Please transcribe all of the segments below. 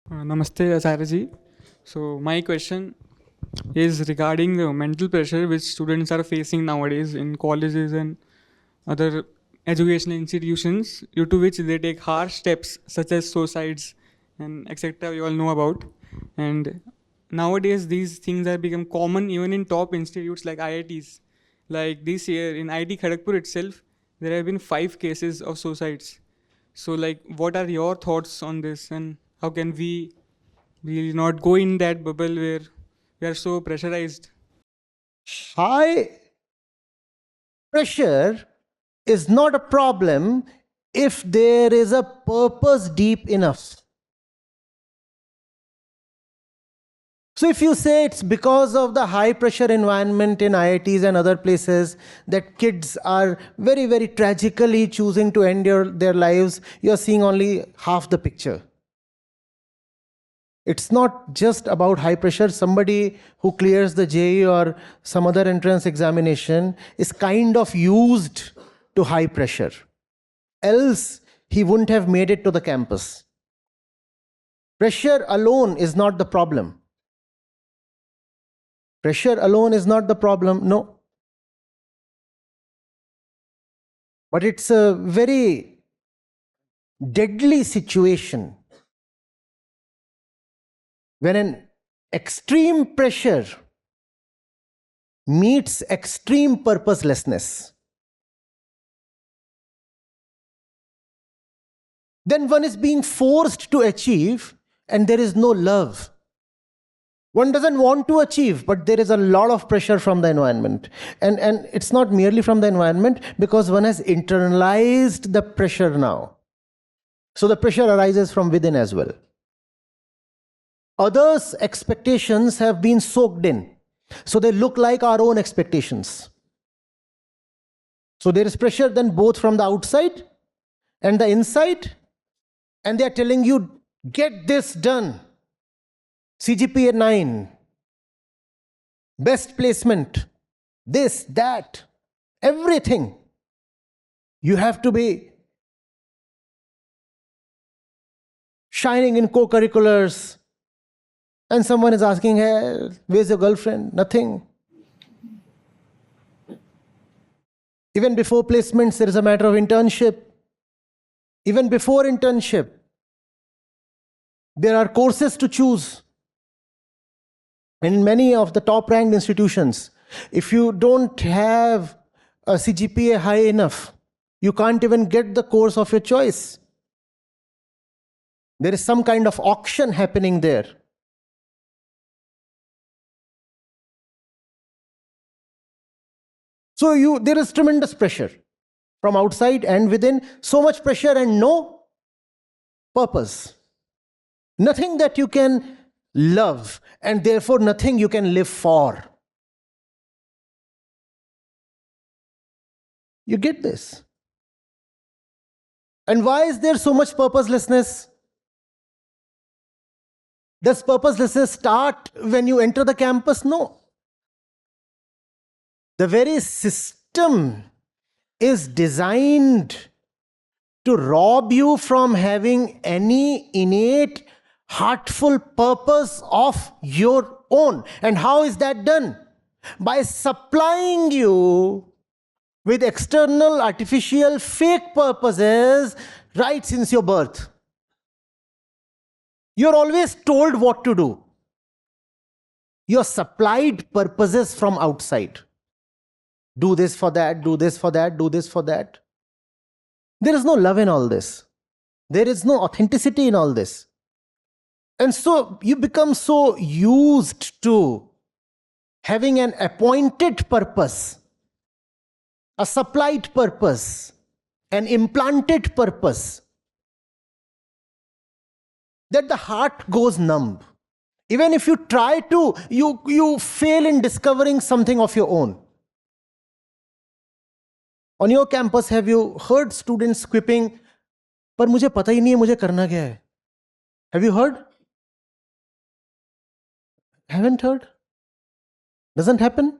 Namaste, Acharya ji. So, my question is regarding the mental pressure which students are facing nowadays in colleges and other educational institutions, due to which they take harsh steps such as suicides and etc. We all know about. And nowadays, these things have become common even in top institutes like IITs. Like this year in IIT Kharagpur itself, there have been 5 cases of suicides. So, like, what are your thoughts on this, and how can we not go in that bubble where we are so pressurized? High pressure is not a problem if there is a purpose deep enough. So if you say it's because of the high pressure environment in IITs and other places that kids are very, very tragically choosing to end their lives, you're seeing only half the picture. It's not just about high pressure. Somebody who clears the JEE or some other entrance examination is kind of used to high pressure. Else, he wouldn't have made it to the campus. Pressure alone is not the problem. Pressure alone is not the problem, no. But it's a very deadly situation when an extreme pressure meets extreme purposelessness. Then one is being forced to achieve and there is no love. One doesn't want to achieve, but there is a lot of pressure from the environment. And it's not merely from the environment, because one has internalized the pressure now. So the pressure arises from within as well. Others' expectations have been soaked in. So they look like our own expectations. So there is pressure then both from the outside and the inside. And they are telling you, get this done. CGPA 9, best placement, this, that, everything. You have to be shining in co-curriculars. And someone is asking, hey, where's your girlfriend? Nothing. Even before placements, there is a matter of internship. Even before internship, there are courses to choose. And in many of the top ranked institutions, if you don't have a CGPA high enough, you can't even get the course of your choice. There is some kind of auction happening there. So there is tremendous pressure from outside and within, so much pressure and no purpose. Nothing that you can love, and therefore nothing you can live for. You get this? And why is there so much purposelessness? Does purposelessness start when you enter the campus? No. The very system is designed to rob you from having any innate heartful purpose of your own. And how is that done? By supplying you with external, artificial, fake purposes right since your birth. You're always told what to do. You're supplied purposes from outside. Do this for that, do this for that, do this for that. There is no love in all this. There is no authenticity in all this. And so you become so used to having an appointed purpose, a supplied purpose, an implanted purpose, that the heart goes numb. Even if you try to, you fail in discovering something of your own. On your campus, have you heard students quipping, पर मुझे पता ही नहीं है मुझे करना क्या है? Have you heard? Haven't heard? Doesn't happen?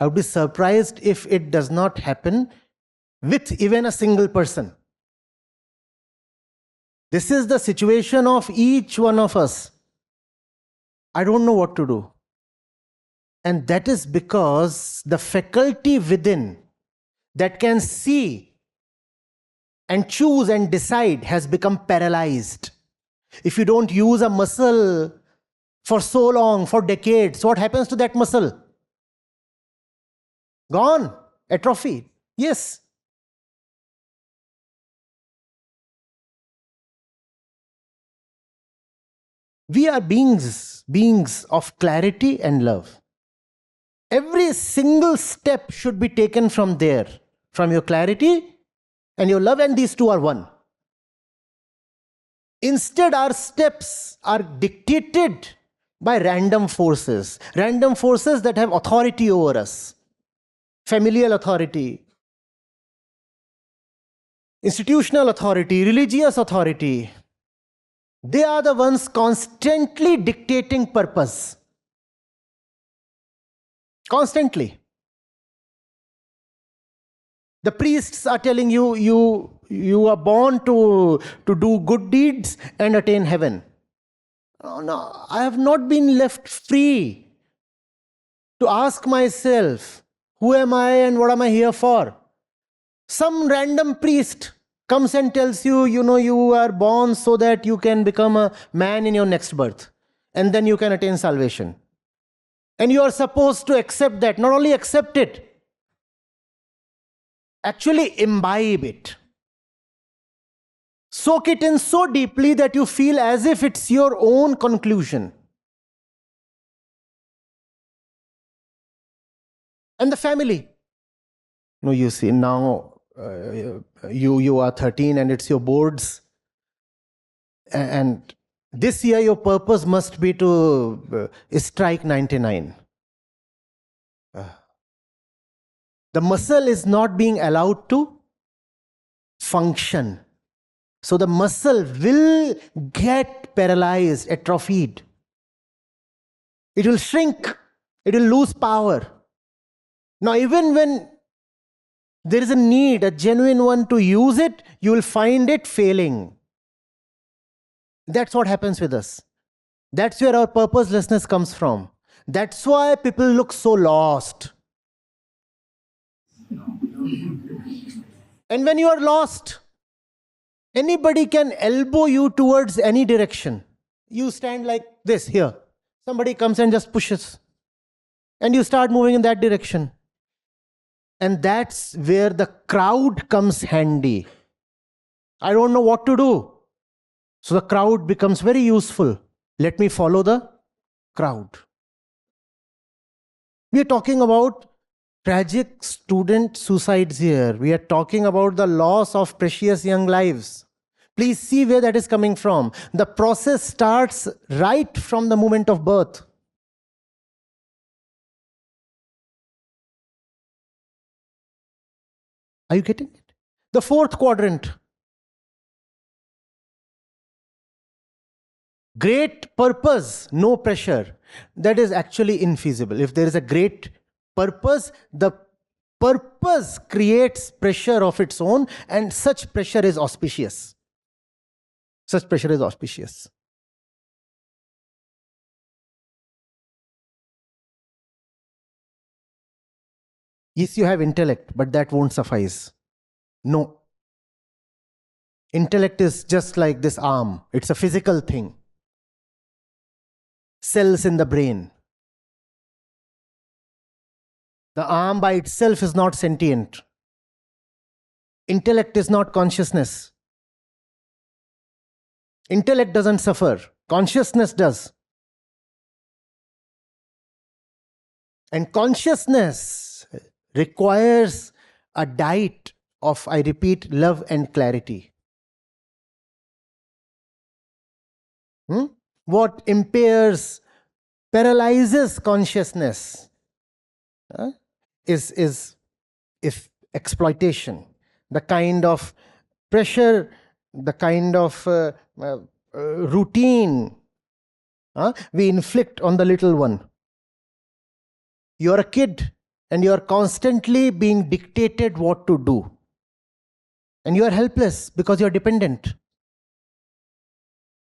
I would be surprised if it does not happen with even a single person. This is the situation of each one of us. I don't know what to do. And that is because the faculty within that can see and choose and decide has become paralyzed. If you don't use a muscle for so long, for decades, what happens to that muscle? Gone. Atrophy. Yes. We are beings of clarity and love. Every single step should be taken from there, from your clarity and your love, and these two are one. Instead, our steps are dictated by random forces that have authority over us. Familial authority, institutional authority, religious authority. They are the ones constantly dictating purpose. Constantly. The priests are telling you, you are born to do good deeds and attain heaven. Oh, no, I have not been left free to ask myself, who am I and what am I here for? Some random priest comes and tells you, you are born so that you can become a man in your next birth. And then you can attain salvation. And you are supposed to accept that. Not only accept it, actually imbibe it. Soak it in so deeply that you feel as if it's your own conclusion. And the family. You see, now you are 13 and it's your boards. And this year your purpose must be to strike 99. The muscle is not being allowed to function. So the muscle will get paralyzed, atrophied. It will shrink. It will lose power. Now, even when there is a need, a genuine one, to use it, you will find it failing. That's what happens with us. That's where our purposelessness comes from. That's why people look so lost. And when you are lost, anybody can elbow you towards any direction. You stand like this here. Somebody comes and just pushes. And you start moving in that direction. And that's where the crowd comes handy. I don't know what to do. So the crowd becomes very useful. Let me follow the crowd. We are talking about tragic student suicides here. We are talking about the loss of precious young lives. Please see where that is coming from. The process starts right from the moment of birth. Are you getting it? The fourth quadrant. Great purpose, no pressure. That is actually infeasible. If there is a great purpose, the purpose creates pressure of its own, and such pressure is auspicious. Such pressure is auspicious. Yes, you have intellect, but that won't suffice. No. Intellect is just like this arm. It's a physical thing. Cells in the brain. The arm by itself is not sentient. Intellect is not consciousness. Intellect doesn't suffer. Consciousness does. And consciousness requires a diet of, I repeat, love and clarity. What impairs, paralyzes consciousness is exploitation, the kind of pressure, the kind of routine we inflict on the little one. You're a kid and you're constantly being dictated what to do. And you're helpless because you're dependent.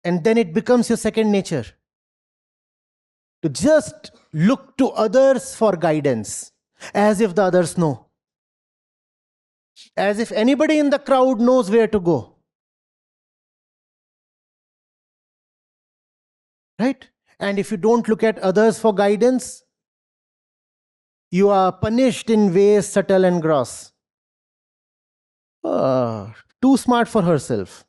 And then it becomes your second nature. To just look to others for guidance, as if the others know. As if anybody in the crowd knows where to go. Right? And if you don't look at others for guidance, you are punished in ways subtle and gross. Too smart for herself.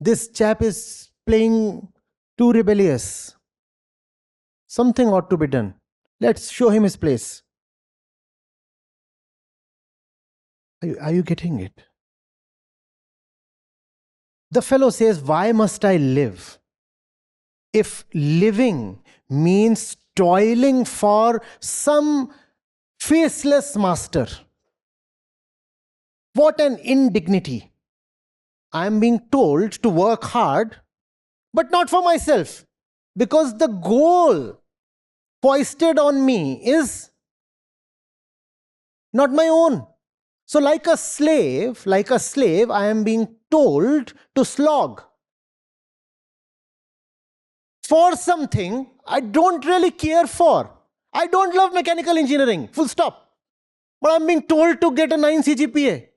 This chap is playing too rebellious. Something ought to be done. Let's show him his place. Are you getting it? The fellow says, why must I live? If living means toiling for some faceless master, what an indignity. I am being told to work hard, but not for myself, because the goal foisted on me is not my own. So like a slave, I am being told to slog for something I don't really care for. I don't love mechanical engineering, full stop. But I'm being told to get a 9 CGPA.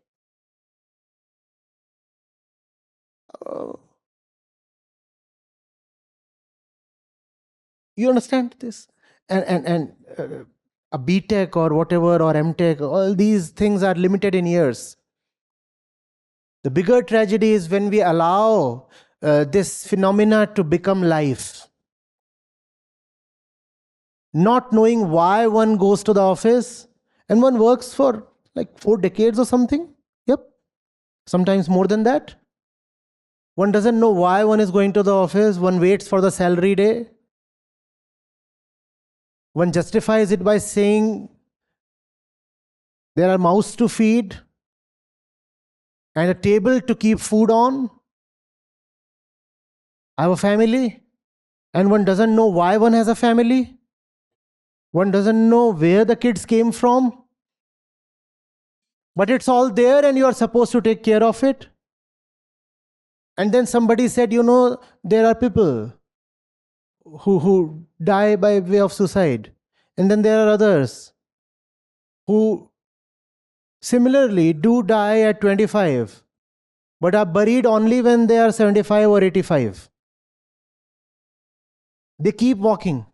You understand this? And a B.Tech or whatever, or M.Tech, all these things are limited in years. The bigger tragedy is when we allow this phenomena to become life. Not knowing why one goes to the office, and one works for like 4 decades or something. Yep. Sometimes more than that. One doesn't know why one is going to the office. One waits for the salary day. One justifies it by saying there are mouths to feed and a table to keep food on. I have a family, and one doesn't know why one has a family. One doesn't know where the kids came from. But it's all there and you are supposed to take care of it. And then somebody said, there are people who die by way of suicide. And then there are others who similarly do die at 25, but are buried only when they are 75 or 85. They keep walking.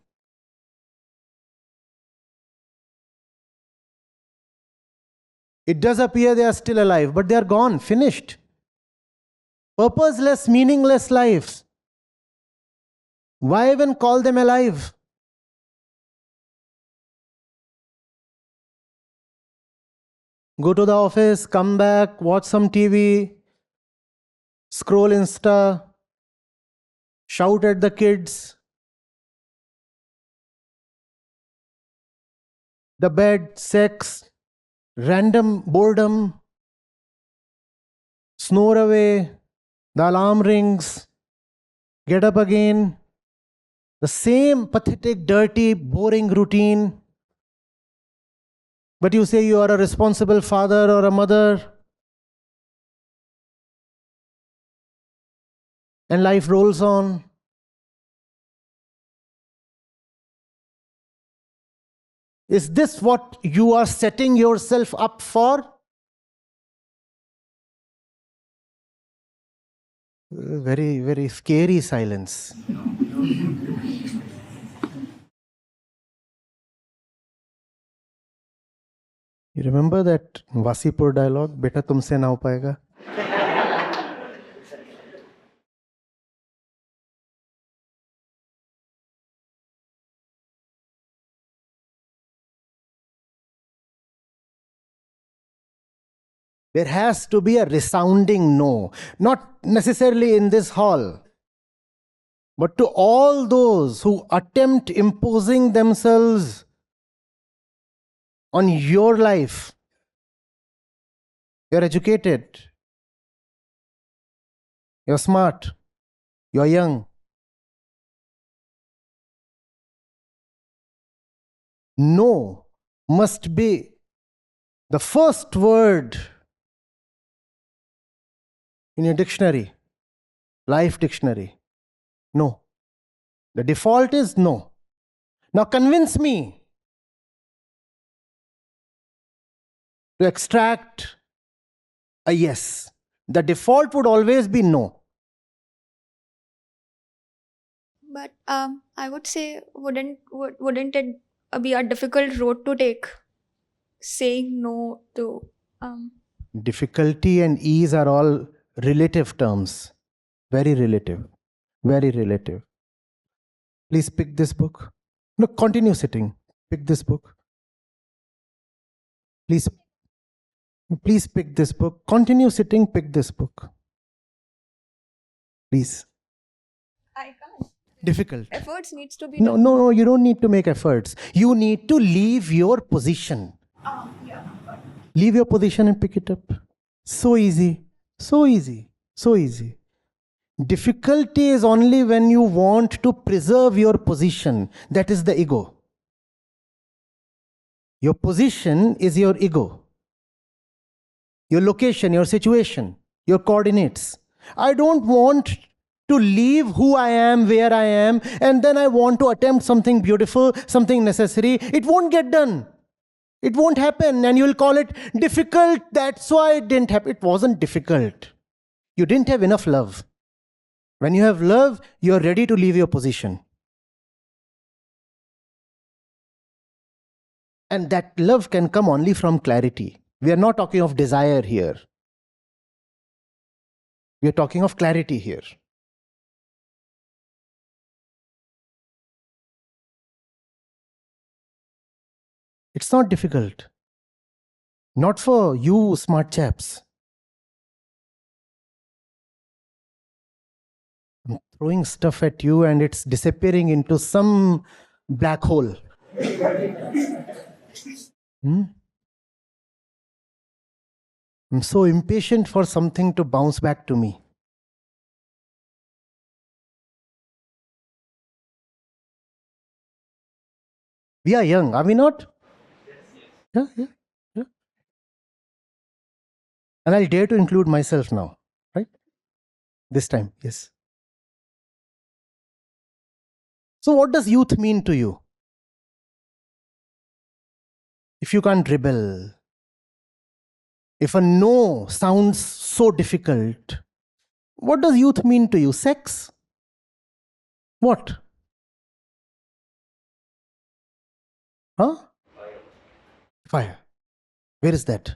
It does appear they are still alive, but they are gone, finished. Purposeless, meaningless lives. Why even call them alive? Go to the office, come back, watch some TV, scroll Insta, shout at the kids, the bed, sex, random boredom, snore away, the alarm rings, get up again, the same pathetic, dirty, boring routine. But you say you are a responsible father or a mother, and life rolls on. Is this what you are setting yourself up for? Very, very scary silence. You remember that Wasipur dialogue? Beta tumse na ho payega. There has to be a resounding no, not necessarily in this hall, but to all those who attempt imposing themselves on your life. You're educated, you're smart, you're young. No must be the first word in your dictionary. Life dictionary. No. The default is no. Now convince me to extract a yes. The default would always be no. But I would say, wouldn't it be a difficult road to take? Saying no to Difficulty and ease are all relative terms. Very relative. Very relative. Please pick this book. No, continue sitting. Pick this book. Please, please pick this book. Continue sitting. Pick this book. Please. I can't. Difficult. Efforts needs to be No, done. no, you don't need to make efforts. You need to leave your position. Yeah. Leave your position and pick it up. So easy. So easy. So easy. Difficulty is only when you want to preserve your position. That is the ego. Your position is your ego. Your location, your situation, your coordinates. I don't want to leave who I am, where I am, and then I want to attempt something beautiful, something necessary. It won't get done. It won't happen, and you will call it difficult. That's why it didn't happen. It wasn't difficult. You didn't have enough love. When you have love, you're ready to leave your position. And that love can come only from clarity. We are not talking of desire here. We are talking of clarity here. It's not difficult. Not for you smart chaps. I'm throwing stuff at you and it's disappearing into some black hole. I'm so impatient for something to bounce back to me. We are young, are we not? Yeah, yeah, yeah. And I'll dare to include myself now, right? This time, yes. So, what does youth mean to you? If you can't rebel, if a no sounds so difficult, what does youth mean to you? Sex? What? Huh? Fire. Where is that?